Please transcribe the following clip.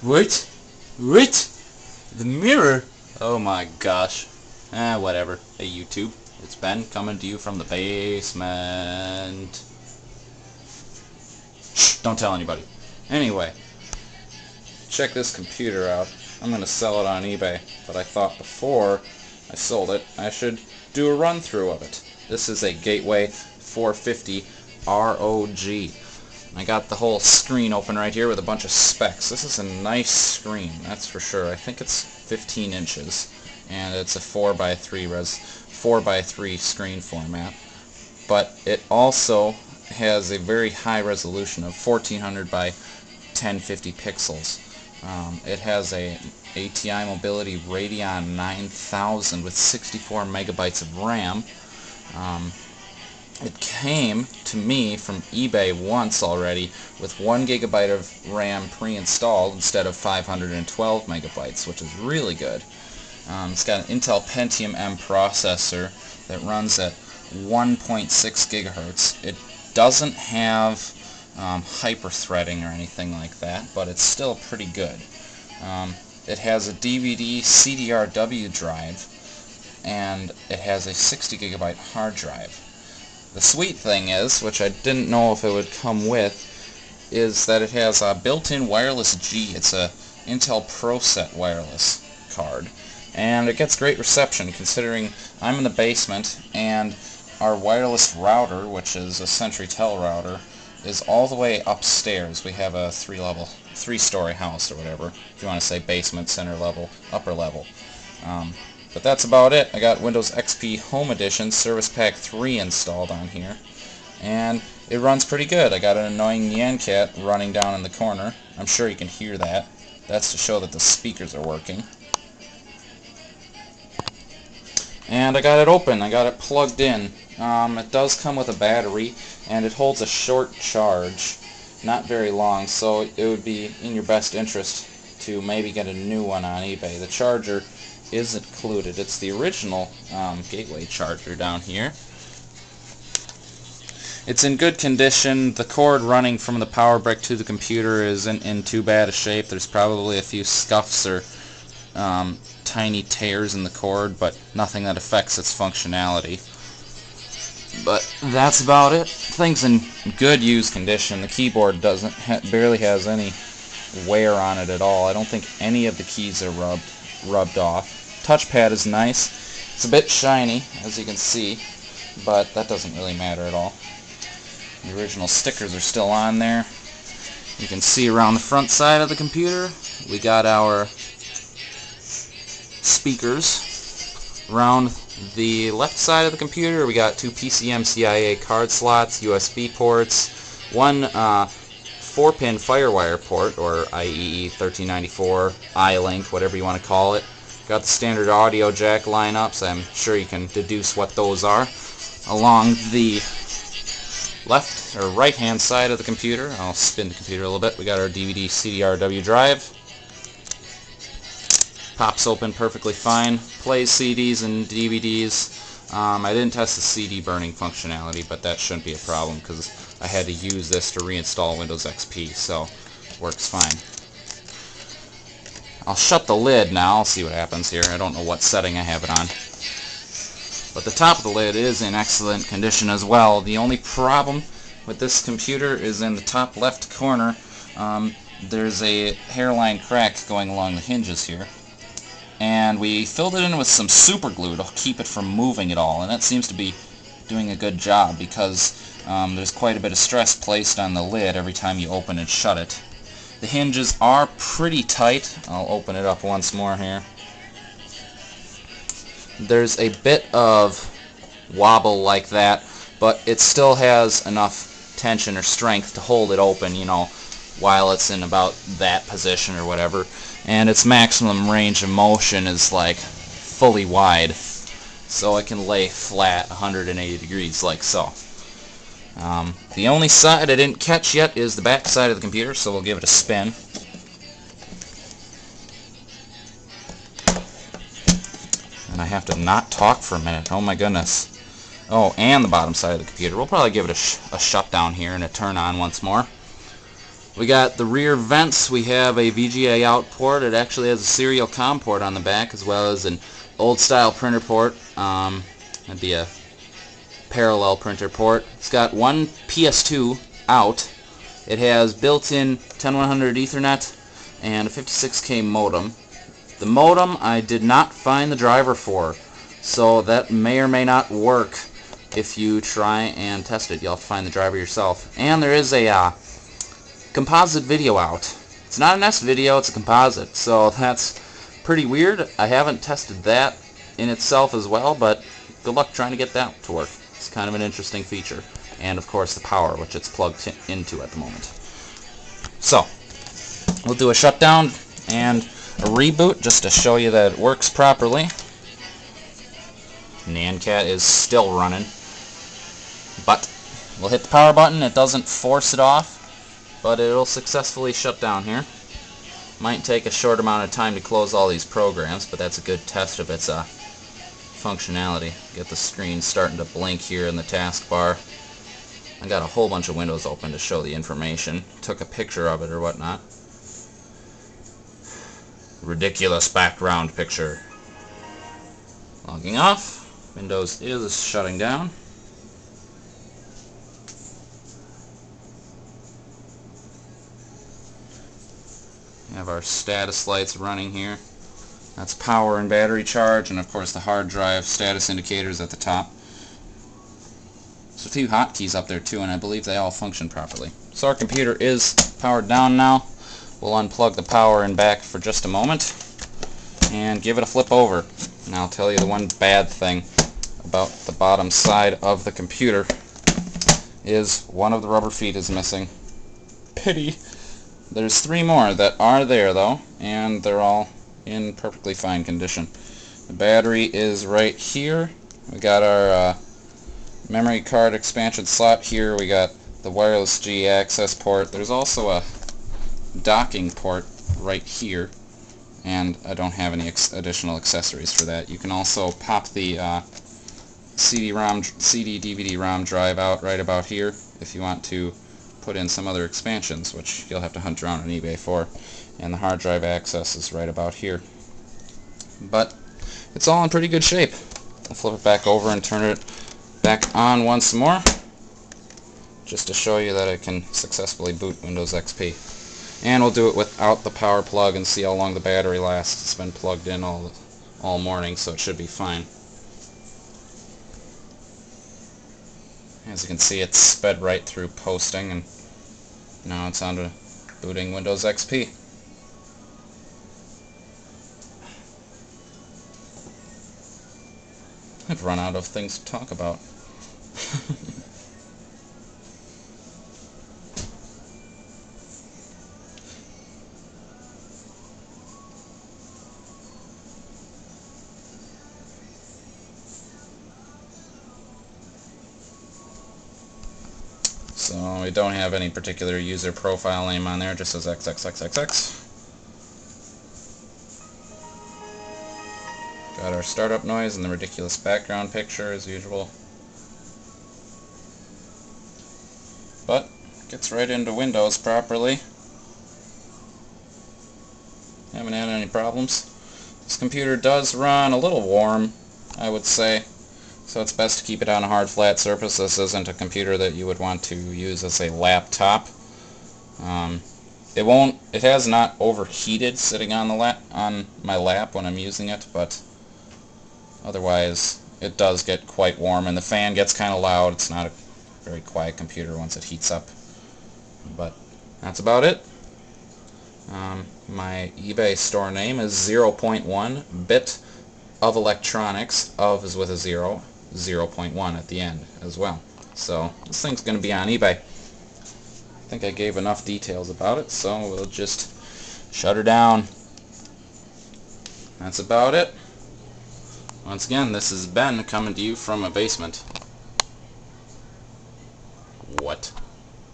What? What? The mirror? Oh my gosh. Whatever. Hey YouTube, it's Ben coming to you from the basement. Shh, don't tell anybody. Anyway, check this computer out. I'm going to sell it on eBay, but I thought before I sold it, I should do a run-through of it. This is a Gateway 450 ROG. I got the whole screen open right here with a bunch of specs. This is a nice screen, that's for sure. I think it's 15 inches, and it's a 4x3 screen format. But it also has a very high resolution of 1400 by 1050 pixels. It has a ATI Mobility Radeon 9000 with 64 megabytes of RAM. It came to me from eBay once already with 1 gigabyte of RAM pre-installed instead of 512 megabytes, which is really good. It's got an Intel Pentium M processor that runs at 1.6 gigahertz. It doesn't have hyper-threading or anything like that, but it's still pretty good. It has a DVD CDRW drive, and it has a 60 gigabyte hard drive. The sweet thing is, which I didn't know if it would come with, is that it has a built-in wireless G. It's a Intel ProSet wireless card, and it gets great reception considering I'm in the basement and our wireless router, which is a CenturyTel router, is all the way upstairs. We have a three-story house or whatever, if you want to say basement, center level, upper level. But that's about it. I got Windows XP Home Edition Service Pack 3 installed on here, and it runs pretty good. I got an annoying Nyan Cat running down in the corner. I'm sure you can hear that. That's to show that the speakers are working. And I got it open. I got it plugged in. It does come with a battery, and it holds a short charge, not very long, so it would be in your best interest to maybe get a new one on eBay. The charger is included. It's the original Gateway charger down here. It's in good condition. The cord running from the power brick to the computer isn't in too bad a shape. There's probably a few scuffs or tiny tears in the cord, but nothing that affects its functionality. But that's about it. Things in good used condition. The keyboard barely has any wear on it at all. I don't think any of the keys are rubbed off. Touchpad is nice. It's a bit shiny, as you can see, but that doesn't really matter at all. The original stickers are still on there. You can see around the front side of the computer, we got our speakers. Around the left side of the computer, we got 2 PCM-CIA card slots, USB ports, one 4-pin FireWire port, or IEE 1394, iLink, whatever you want to call it. Got the standard audio jack lineups. I'm sure you can deduce what those are. Along the left or right hand side of the computer, I'll spin the computer a little bit, we got our DVD CDRW drive. Pops open perfectly fine. Plays CDs and DVDs. I didn't test the CD burning functionality, but that shouldn't be a problem because I had to use this to reinstall Windows XP, so works fine. I'll shut the lid now. I'll see what happens here. I don't know what setting I have it on. But the top of the lid is in excellent condition as well. The only problem with this computer is in the top left corner. There's a hairline crack going along the hinges here. And we filled it in with some super glue to keep it from moving at all. And that seems to be doing a good job because there's quite a bit of stress placed on the lid every time you open and shut it. The hinges are pretty tight. I'll open it up once more here. There's a bit of wobble like that, but it still has enough tension or strength to hold it open, you know, while it's in about that position or whatever. And its maximum range of motion is like fully wide, so it can lay flat 180 degrees like so. The only side I didn't catch yet is the back side of the computer, so we'll give it a spin. And I have to not talk for a minute. Oh my goodness. Oh, and the bottom side of the computer. We'll probably give it a shutdown here and a turn on once more. We got the rear vents. We have a VGA out port. It actually has a serial COM port on the back, as well as an old style printer port. That'd be a parallel printer port. It's got one PS2 out. It has built-in 10100 Ethernet and a 56K modem. The modem I did not find the driver for, so that may or may not work. If you try and test it, you'll have to find the driver yourself. And there is a composite video out. It's not an S video, it's a composite, so that's pretty weird. I haven't tested that in itself as well, but good luck trying to get that to work. It's kind of an interesting feature. And of course the power, which it's plugged into at the moment. So, we'll do a shutdown and a reboot just to show you that it works properly. NanCat is still running. But we'll hit the power button. It doesn't force it off, but it'll successfully shut down here. Might take a short amount of time to close all these programs, but that's a good test of its functionality. Get the screen starting to blink here in the taskbar. I got a whole bunch of windows open to show the information. Took a picture of it or whatnot. Ridiculous background picture. Logging off. Windows is shutting down. We have our status lights running here. That's power and battery charge, and of course the hard drive status indicators at the top. There's a few hotkeys up there too, and I believe they all function properly. So our computer is powered down now. We'll unplug the power and back for just a moment and give it a flip over. And I'll tell you the one bad thing about the bottom side of the computer is one of the rubber feet is missing. Pity. There's 3 more that are there though, and they're all in perfectly fine condition. The battery is right here. We got our memory card expansion slot here. We got the wireless G access port. There's also a docking port right here, and I don't have any additional accessories for that. You can also pop the CD-DVD-ROM drive out right about here if you want to put in some other expansions, which you'll have to hunt around on eBay for. And the hard drive access is right about here. But it's all in pretty good shape. I'll flip it back over and turn it back on once more, just to show you that it can successfully boot Windows XP. And we'll do it without the power plug and see how long the battery lasts. It's been plugged in all morning, so it should be fine. As you can see, it's sped right through posting, and now it's on to booting Windows XP. I've run out of things to talk about. So we don't have any particular user profile name on there, it just says XXXXX. Got our startup noise and the ridiculous background picture as usual. But gets right into Windows properly. Haven't had any problems. This computer does run a little warm, I would say. So it's best to keep it on a hard flat surface. This isn't a computer that you would want to use as a laptop. It has not overheated sitting on my lap when I'm using it, but otherwise it does get quite warm, and the fan gets kind of loud. It's not a very quiet computer once it heats up. But that's about it. My eBay store name is 0.1 bit of electronics. Of is with a 0, 0.1 at the end as well. So this thing's going to be on eBay. I think I gave enough details about it, so we'll just shut her down. That's about it. Once again, this is Ben coming to you from a basement.